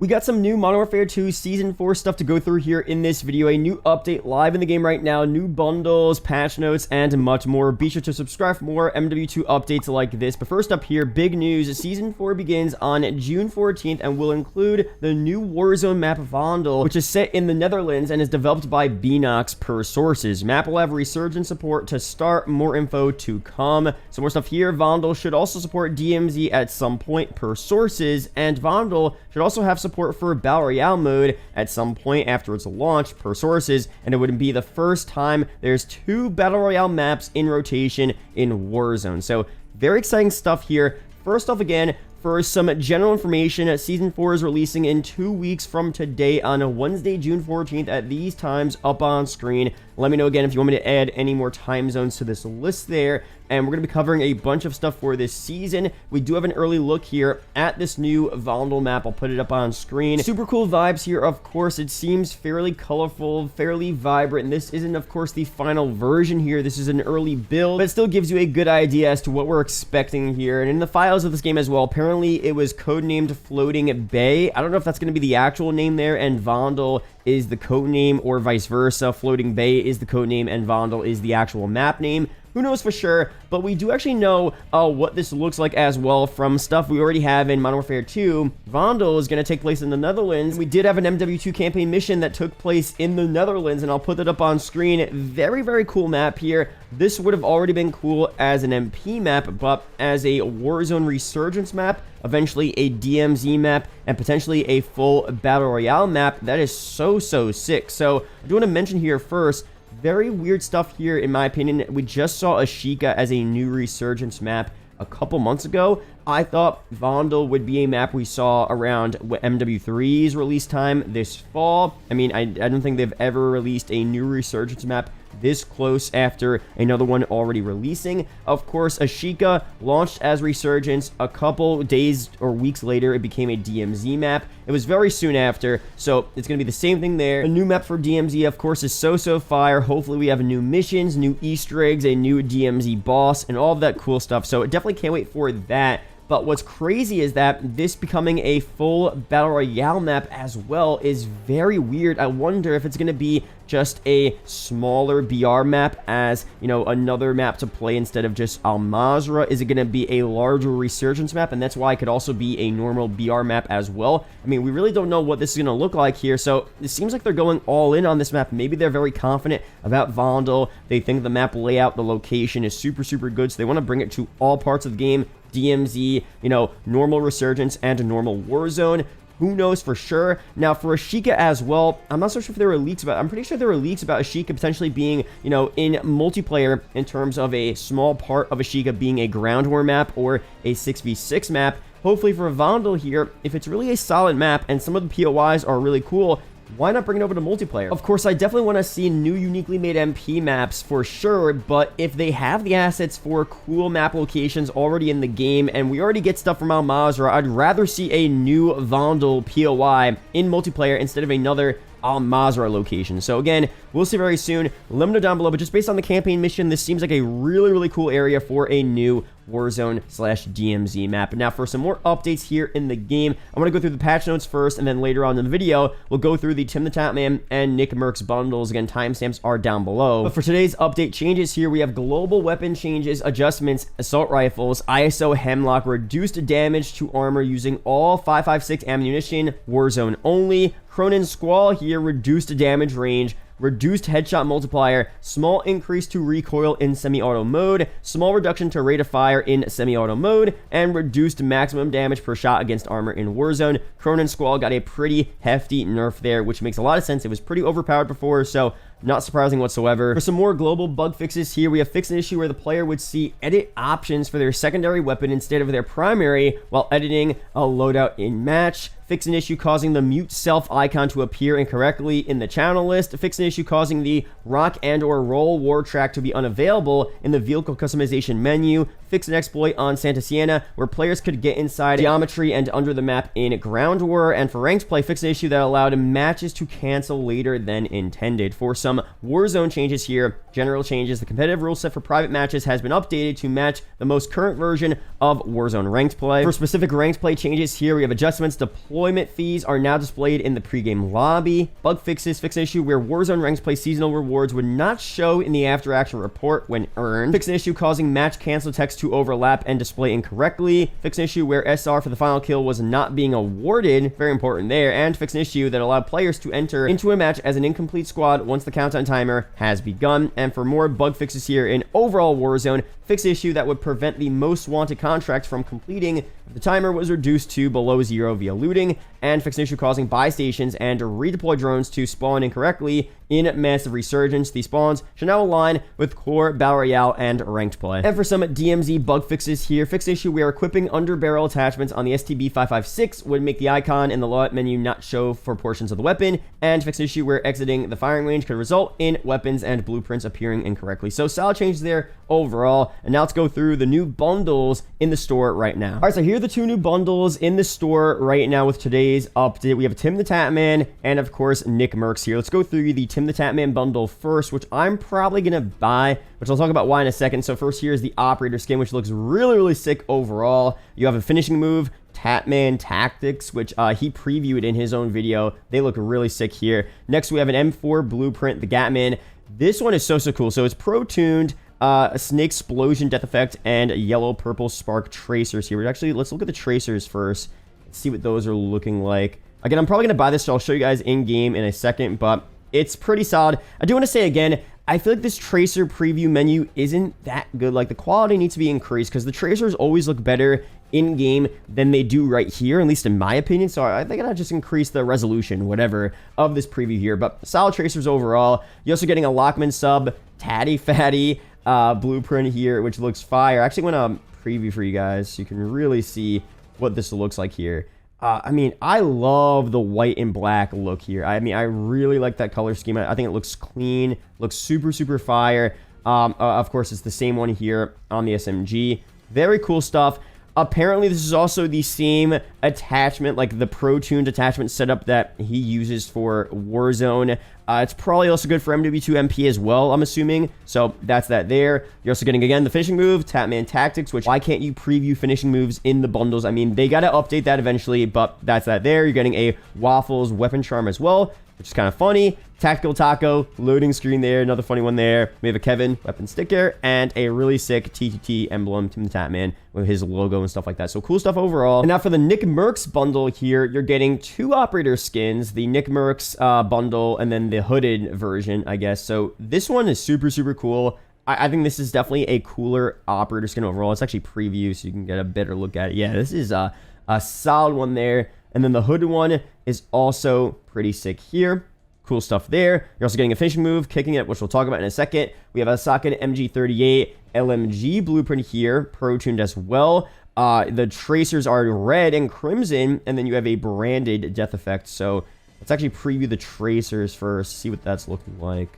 We got some new Modern Warfare 2 Season 4 stuff to go through here in this video. A new update live in the game right now, new bundles, patch notes, and much more. Be sure to subscribe for more MW2 updates like this. But first up here, big news. Season 4 begins on June 14th and will include the new Warzone map Vondel, which is set in the Netherlands and is developed by Binox per sources. Map will have resurgence support to start, more info to come. Some more stuff here. Vondel should also support DMZ at some point per sources, and Vondel should also have support for Battle Royale mode at some point after its launch per sources, and it wouldn't be the first time there's 2 Battle Royale maps in rotation in Warzone. So very exciting stuff here. First off, again, for some general information, Season 4 is releasing in 2 weeks from today on Wednesday, June 14th at these times up on screen. Let me know again if you want me to add any more time zones to this list there. And we're going to be covering a bunch of stuff for this season. We do have an early look here at this new Vondel map. I'll put it up on screen. Super cool vibes here, of course. It seems fairly colorful, fairly vibrant. And this isn't, of course, the final version here. This is an early build, but it still gives you a good idea as to what we're expecting here. And in the files of this game as well, apparently it was codenamed Floating Bay. I don't know if that's going to be the actual name there, and Vondel is the codename, or vice versa. Floating Bay is the codename, and Vondel is the actual map name. Who knows for sure, but we do actually know what this looks like as well from stuff we already have in Modern Warfare 2. Vondel is going to take place in the Netherlands. We did have an MW2 campaign mission that took place in the Netherlands, and I'll put that up on screen. Very, very cool map here. This would have already been cool as an MP map, but as a Warzone Resurgence map, eventually a DMZ map, and potentially a full Battle Royale map, that is so sick. So I do want to mention here first, very weird stuff here, in my opinion. We just saw Ashika as a new Resurgence map a couple months ago. I thought Vondel would be a map we saw around MW3's release time this fall. I mean, I don't think they've ever released a new Resurgence map this close after another one already releasing. Of course, Ashika launched as Resurgence. A couple days or weeks later, it became a DMZ map. It was very soon after, so it's going to be the same thing there. A new map for DMZ, of course, is so fire. Hopefully, we have new missions, new Easter eggs, a new DMZ boss, and all of that cool stuff. So definitely can't wait for that. But what's crazy is that this becoming a full Battle Royale map as well is very weird. I wonder if it's going to be just a smaller BR map as, you know, another map to play instead of just Al Mazrah. Is it going to be a larger Resurgence map? And that's why it could also be a normal BR map as well. I mean, we really don't know what this is going to look like here. So it seems like they're going all in on this map. Maybe they're very confident about Vondel. They think the map layout, the location is super good. So they want to bring it to all parts of the game. DMZ, you know, normal Resurgence and normal Warzone. Who knows for sure? Now, for Ashika as well, I'm not so sure if there were leaks about it. I'm pretty sure there were leaks about Ashika potentially being, you know, in multiplayer in terms of a small part of Ashika being a ground war map or a 6v6 map. Hopefully for Vondel here, if it's really a solid map and some of the POIs are really cool, why not bring it over to multiplayer? Of course, I definitely want to see new uniquely made MP maps for sure, but if they have the assets for cool map locations already in the game, and we already get stuff from Al Mazrah, I'd rather see a new Vondel POI in multiplayer instead of another Al Mazrah location. So again, we'll see very soon. Let me know down below, but just based on the campaign mission, this seems like a really cool area for a new Warzone/DMZ map. And now for some more updates here in the game, I'm going to go through the patch notes first, and then later on in the video, we'll go through the TimTheTatMan and Nickmercs bundles. Again, timestamps are down below. But for today's update changes here, we have global weapon changes, adjustments, assault rifles, ISO Hemlock, reduced damage to armor using all 5.56 ammunition, Warzone only, Cronin Squall here, reduced damage range, reduced headshot multiplier, small increase to recoil in semi-auto mode, small reduction to rate of fire in semi-auto mode, and reduced maximum damage per shot against armor in Warzone. Cronin Squall got a pretty hefty nerf there, which makes a lot of sense. It was pretty overpowered before, so not surprising whatsoever. For some more global bug fixes here, we have fixed an issue where the player would see edit options for their secondary weapon instead of their primary while editing a loadout in match. Fix an issue causing the mute self icon to appear incorrectly in the channel list. Fix an issue causing the rock and or roll war track to be unavailable in the vehicle customization menu. Fix an exploit on Santa Siena where players could get inside geometry and under the map in ground war. And for ranked play, fix an issue that allowed matches to cancel later than intended. For some some Warzone changes here. General changes. The competitive rule set for private matches has been updated to match the most current version of Warzone ranked play. For specific ranked play changes here, we have adjustments. Deployment fees are now displayed in the pregame lobby. Bug fixes. Fix an issue where Warzone ranked play seasonal rewards would not show in the after action report when earned. Fix an issue causing match cancel text to overlap and display incorrectly. Fix an issue where SR for the final kill was not being awarded. Very important there. And fix an issue that allowed players to enter into a match as an incomplete squad once the countdown timer has begun. And for more bug fixes here in overall Warzone, fix the issue that would prevent the most wanted contract from completing if the timer was reduced to below 0 via looting, and fix an issue causing buy stations and redeploy drones to spawn incorrectly in massive resurgence. These spawns should now align with core Battle Royale and ranked play. And for some DMZ bug fixes here, fix the issue where equipping under barrel attachments on the STB556 would make the icon in the loadout menu not show for portions of the weapon, and fix an issue where exiting the firing range could result in weapons and blueprints appearing incorrectly. So solid changes there overall. And now let's go through the new bundles in the store right now. All right, so here are the two new bundles in the store right now with today's update. We have TimTheTatMan and of course Nickmercs here. Let's go through the TimTheTatMan bundle first, which I'm probably gonna buy, which I'll talk about why in a second. So first, here is the operator skin, which looks really sick overall. You have a finishing move, Tatman Tactics, which he previewed in his own video. They look really sick here. Next, we have an M4 blueprint, the Gatman. This one is so cool. So it's pro-tuned, a snake explosion death effect, and yellow purple spark tracers here. Actually, let's look at the tracers first. Let's see what those are looking like. Again, I'm probably gonna buy this, so I'll show you guys in game in a second, but it's pretty solid. I do want to say again, I feel like this tracer preview menu isn't that good. Like, the quality needs to be increased because the tracers always look better in game than they do right here, at least in my opinion. So I think I'll just increase the resolution, whatever, of this preview here. But solid tracers overall. You're also getting a Lockman sub, Tatty Fatty blueprint here, which looks fire. I actually want to preview for you guys so you can really see what this looks like here. I mean, I love the white and black look here. I mean, I really like that color scheme. I think it looks clean, looks super fire. Of course, it's the same one here on the SMG. Very cool stuff. Apparently, this is also the same attachment, like the pro-tuned attachment setup that he uses for Warzone. It's probably also good for MW2 MP as well, I'm assuming. So that's that there. You're also getting, again, the finishing move, Tatman Tactics, which why can't you preview finishing moves in the bundles? I mean, they got to update that eventually, but that's that there. You're getting a Waffles weapon charm as well, which is kind of funny. Tactical Taco, loading screen there, another funny one there. We have a Kevin weapon sticker and a really sick TTT emblem, TimTheTatMan, with his logo and stuff like that. So cool stuff overall. And now for the Nickmercs bundle here, you're getting two operator skins, the Nickmercs bundle and then the hooded version, I guess. So this one is super cool. I think this is definitely a cooler operator skin overall. It's actually preview, so you can get a better look at it. Yeah, this is a solid one there. And then the hooded one is also pretty sick here. Cool stuff there. You're also getting a finishing move, kicking it, which we'll talk about in a second. We have a socket MG38 LMG blueprint here, pro-tuned as well. The tracers are red and crimson, and then you have a branded death effect. So let's actually preview the tracers first, see what that's looking like.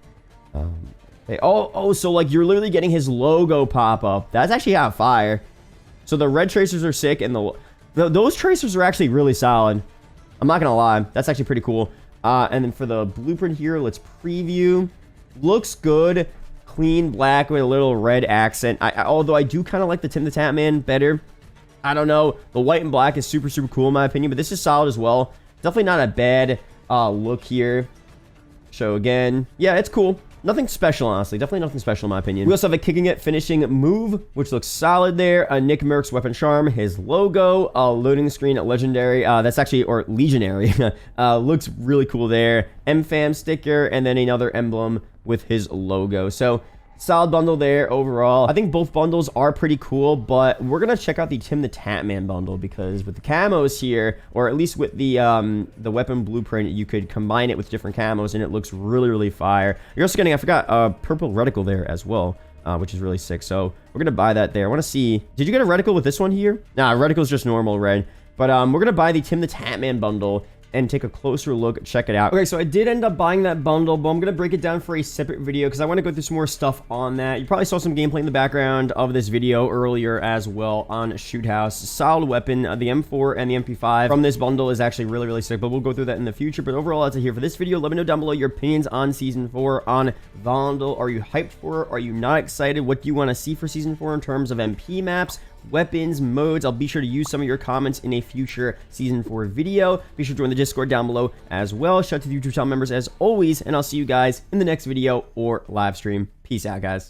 Okay. Oh, so like you're literally getting his logo pop up. That's actually out of fire. So the red tracers are sick, and those tracers are actually really solid. I'm not gonna lie, that's actually pretty cool. And then for the blueprint here, let's preview. Looks good. Clean black with a little red accent. Although I do kind of like the TimTheTatMan better. I don't know. The white and black is super cool in my opinion, but this is solid as well. Definitely not a bad look here. Show again. Yeah, it's cool. Nothing special, honestly. Definitely nothing special in my opinion. We also have a kicking it finishing move, which looks solid there. A Nickmercs weapon charm, his logo, a loading screen, legendary. That's actually, or legionary. Looks really cool there. MFAM sticker, and then another emblem with his logo. So solid bundle there overall. I think both bundles are pretty cool, but we're gonna check out the TimTheTatMan bundle because with the camos here, or at least with the weapon blueprint, you could combine it with different camos and it looks really fire. You're also getting, I forgot, a purple reticle there as well, which is really sick. So we're gonna buy that there. I want to see, did you get a reticle with this one here? Nah, reticle's just normal red. But we're gonna buy the TimTheTatMan bundle and take a closer look. Check it out. Okay, so I did end up buying that bundle, but I'm going to break it down for a separate video because I want to go through some more stuff on that. You probably saw some gameplay in the background of this video earlier as well on Shoot House. Solid weapon. The M4 and the MP5 from this bundle is actually really, really sick, but we'll go through that in the future. But overall, that's it here for this video. Let me know down below your opinions on Season 4 on Vondel. Are you hyped for it? Are you not excited? What do you want to see for Season 4 in terms of MP maps, weapons, modes? I'll be sure to use some of your comments in a future Season 4 video. Be sure to join the Discord down below as well. Shout out to the YouTube channel members as always, and I'll see you guys in the next video or live stream. Peace out, guys.